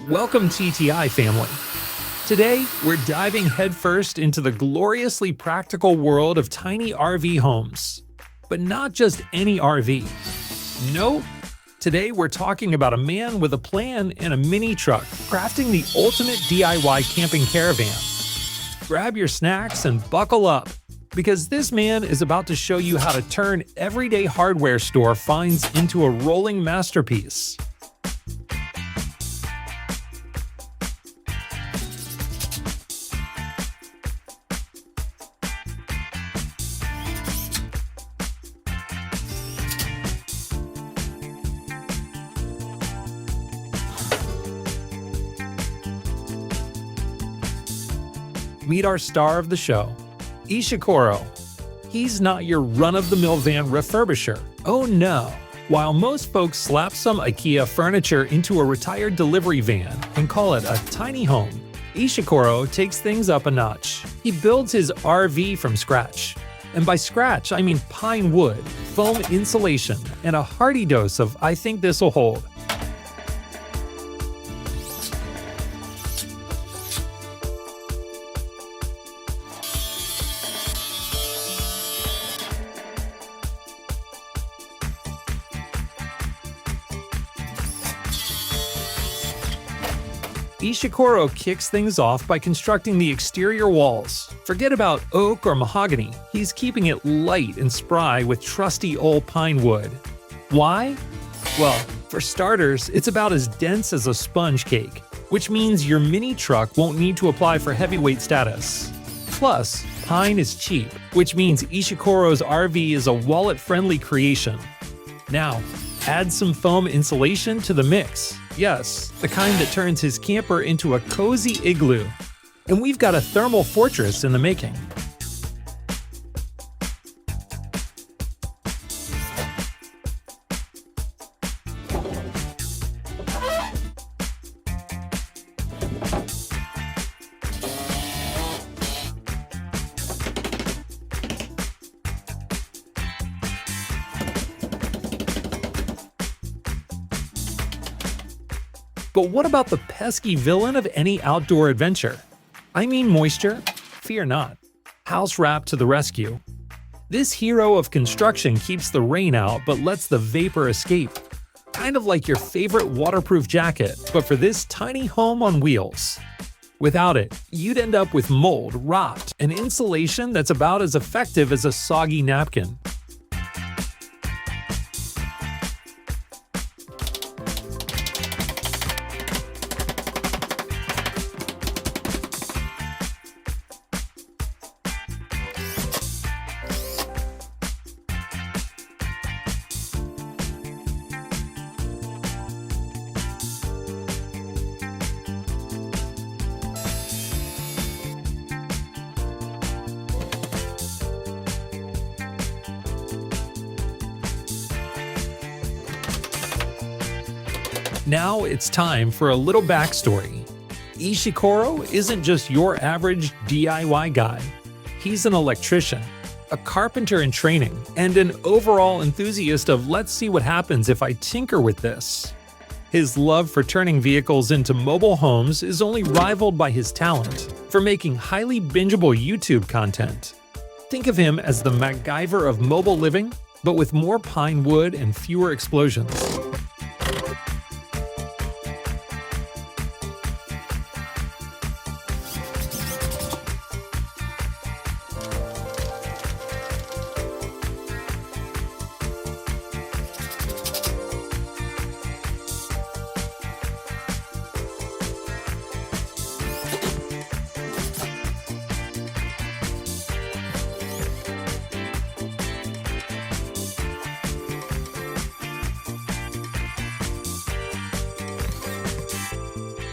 Welcome TTI family. Today, we're diving headfirst into the gloriously practical world of tiny RV homes. But not just any RV. Nope. Today, we're talking about a man with a plan and a mini truck crafting the ultimate DIY camping caravan. Grab your snacks and buckle up, because this man is about to show you how to turn everyday hardware store finds into a rolling masterpiece. Meet our star of the show, Ishikoro. He's not your run-of-the-mill van refurbisher. Oh no! While most folks slap some IKEA furniture into a retired delivery van and call it a tiny home, Ishikoro takes things up a notch. He builds his RV from scratch. And by scratch, I mean pine wood, foam insulation, and a hearty dose of "I think this'll hold." Ishikoro kicks things off by constructing the exterior walls. Forget about oak or mahogany, he's keeping it light and spry with trusty old pine wood. Why? Well, for starters, it's about as dense as a sponge cake, which means your mini truck won't need to apply for heavyweight status. Plus, pine is cheap, which means Ishikoro's RV is a wallet-friendly creation. Now, add some foam insulation to the mix. Yes, the kind that turns his camper into a cozy igloo. And we've got a thermal fortress in the making. But what about the pesky villain of any outdoor adventure? I mean moisture? Fear not. House wrap to the rescue. This hero of construction keeps the rain out but lets the vapor escape. Kind of like your favorite waterproof jacket, but for this tiny home on wheels. Without it, you'd end up with mold, rot, and insulation that's about as effective as a soggy napkin. Now it's time for a little backstory. Ishikoro isn't just your average DIY guy. He's an electrician, a carpenter in training, and an overall enthusiast of let's see what happens if I tinker with this. His love for turning vehicles into mobile homes is only rivaled by his talent for making highly bingeable YouTube content. Think of him as the MacGyver of mobile living, but with more pine wood and fewer explosions.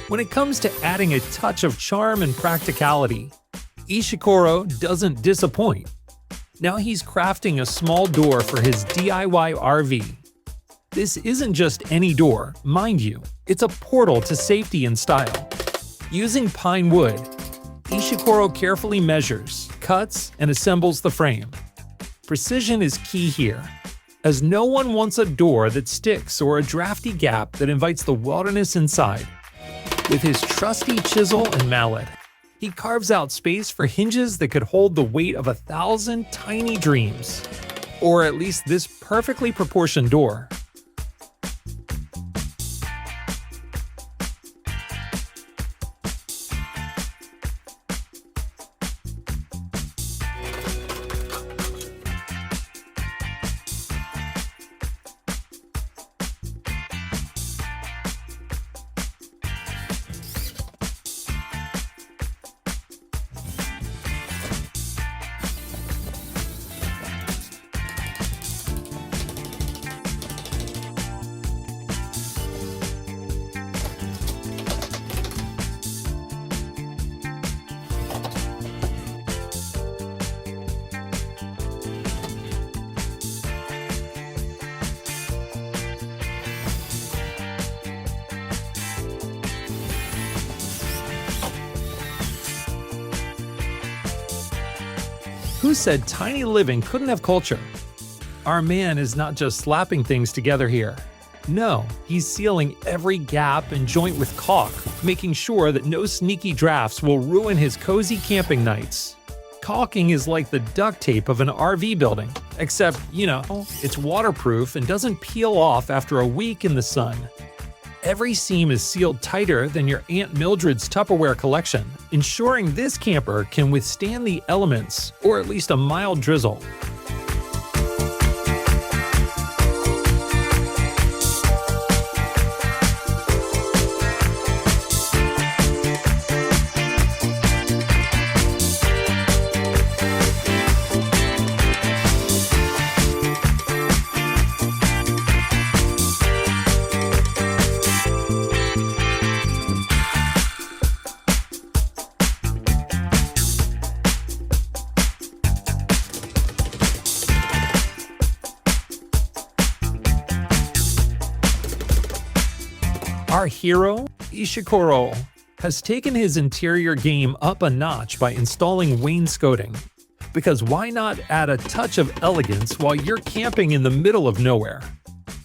When it comes to adding a touch of charm and practicality, Ishikoro doesn't disappoint. Now he's crafting a small door for his DIY RV. This isn't just any door, mind you, it's a portal to safety and style. Using pine wood, Ishikoro carefully measures, cuts, and assembles the frame. Precision is key here, as no one wants a door that sticks or a drafty gap that invites the wilderness inside. With his trusty chisel and mallet, he carves out space for hinges that could hold the weight of 1,000 tiny dreams. Or at least this perfectly proportioned door. Who said tiny living couldn't have culture? Our man is not just slapping things together here. No, he's sealing every gap and joint with caulk, making sure that no sneaky drafts will ruin his cozy camping nights. Caulking is like the duct tape of an RV building, except, it's waterproof and doesn't peel off after a week in the sun. Every seam is sealed tighter than your Aunt Mildred's Tupperware collection, ensuring this camper can withstand the elements, or at least a mild drizzle. Our hero, Ishikoro, has taken his interior game up a notch by installing wainscoting. Because why not add a touch of elegance while you're camping in the middle of nowhere?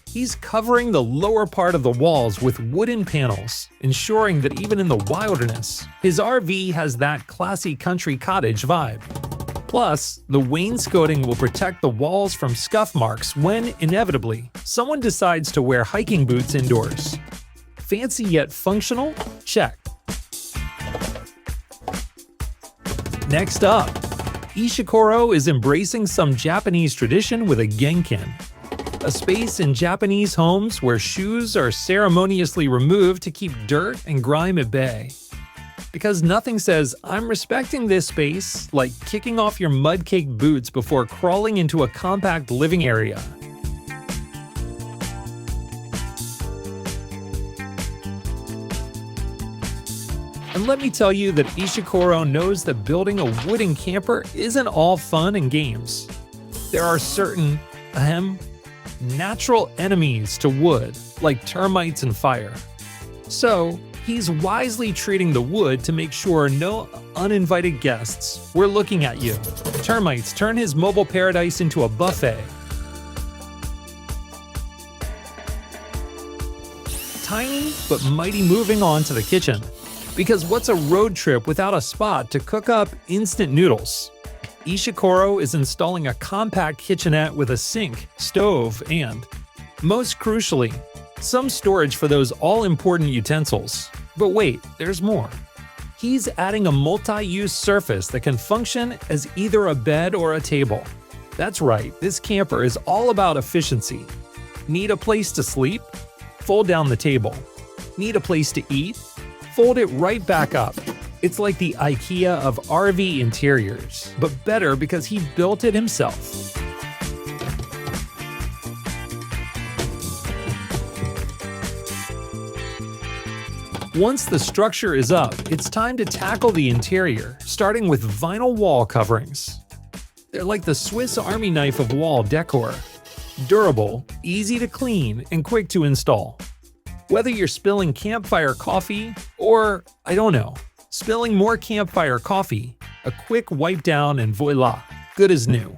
He's covering the lower part of the walls with wooden panels, ensuring that even in the wilderness, his RV has that classy country cottage vibe. Plus, the wainscoting will protect the walls from scuff marks when, inevitably, someone decides to wear hiking boots indoors. Fancy yet functional? Check. Next up, Ishikoro is embracing some Japanese tradition with a genkan, a space in Japanese homes where shoes are ceremoniously removed to keep dirt and grime at bay. Because nothing says, "I'm respecting this space," like kicking off your mud-caked boots before crawling into a compact living area. And let me tell you that Ishikoro knows that building a wooden camper isn't all fun and games. There are certain, natural enemies to wood, like termites and fire. So, he's wisely treating the wood to make sure no uninvited guests were looking at you. Termites turn his mobile paradise into a buffet. Tiny, but mighty. Moving on to the kitchen. Because what's a road trip without a spot to cook up instant noodles? Ishikoro is installing a compact kitchenette with a sink, stove, and, most crucially, some storage for those all-important utensils. But wait, there's more. He's adding a multi-use surface that can function as either a bed or a table. That's right, this camper is all about efficiency. Need a place to sleep? Fold down the table. Need a place to eat? Fold it right back up. It's like the IKEA of RV interiors, but better because he built it himself. Once the structure is up, it's time to tackle the interior, starting with vinyl wall coverings. They're like the Swiss Army knife of wall decor. Durable, easy to clean, and quick to install. Whether you're spilling campfire coffee or, spilling more campfire coffee, a quick wipe down and voila, good as new.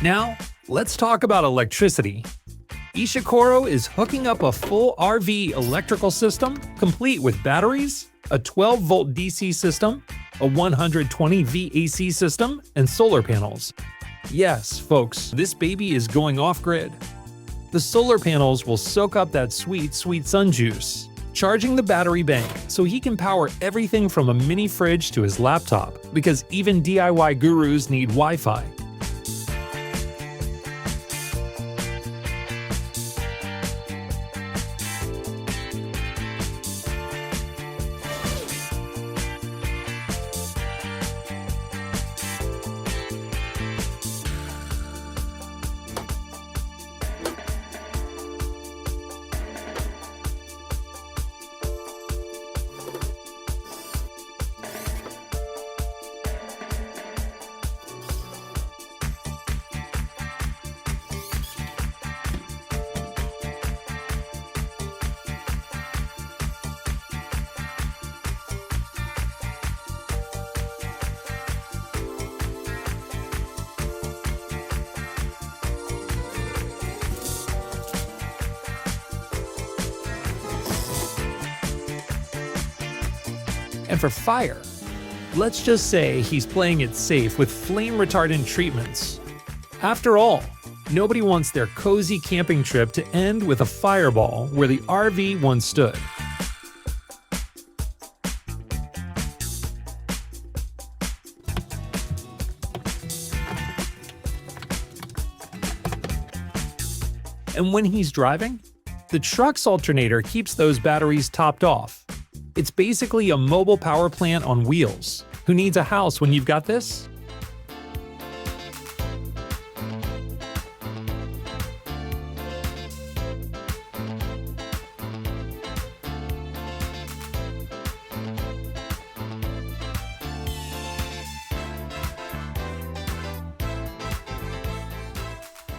Now, let's talk about electricity. Ishikoro is hooking up a full RV electrical system, complete with batteries, a 12-volt DC system, a 120V AC system, and solar panels. Yes, folks, this baby is going off-grid. The solar panels will soak up that sweet, sweet sun juice, charging the battery bank so he can power everything from a mini fridge to his laptop, because even DIY gurus need Wi-Fi. And for fire, let's just say he's playing it safe with flame retardant treatments. After all, nobody wants their cozy camping trip to end with a fireball where the RV once stood. And when he's driving, the truck's alternator keeps those batteries topped off. It's basically a mobile power plant on wheels. Who needs a house when you've got this?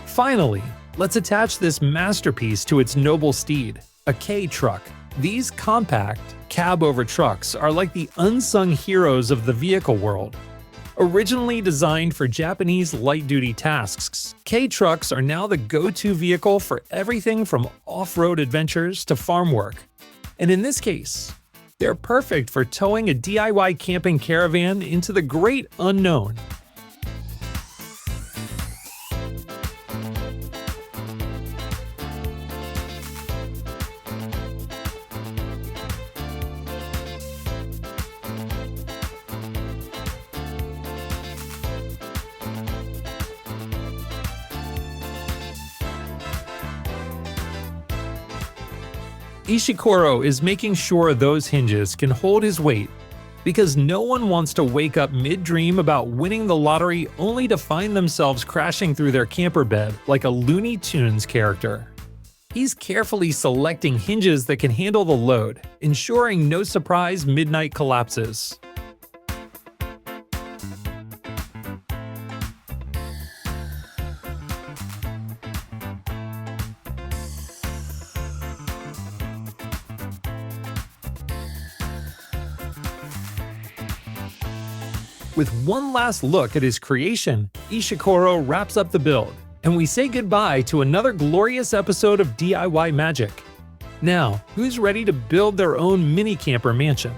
Finally, let's attach this masterpiece to its noble steed, a K truck. These compact, cab-over trucks are like the unsung heroes of the vehicle world. Originally designed for Japanese light-duty tasks, K-trucks are now the go-to vehicle for everything from off-road adventures to farm work. And in this case, they're perfect for towing a DIY camping caravan into the great unknown. Ishikoro is making sure those hinges can hold his weight, because no one wants to wake up mid-dream about winning the lottery only to find themselves crashing through their camper bed like a Looney Tunes character. He's carefully selecting hinges that can handle the load, ensuring no surprise midnight collapses. With one last look at his creation, Ishikoro wraps up the build, and we say goodbye to another glorious episode of DIY Magic. Now, who's ready to build their own mini camper mansion?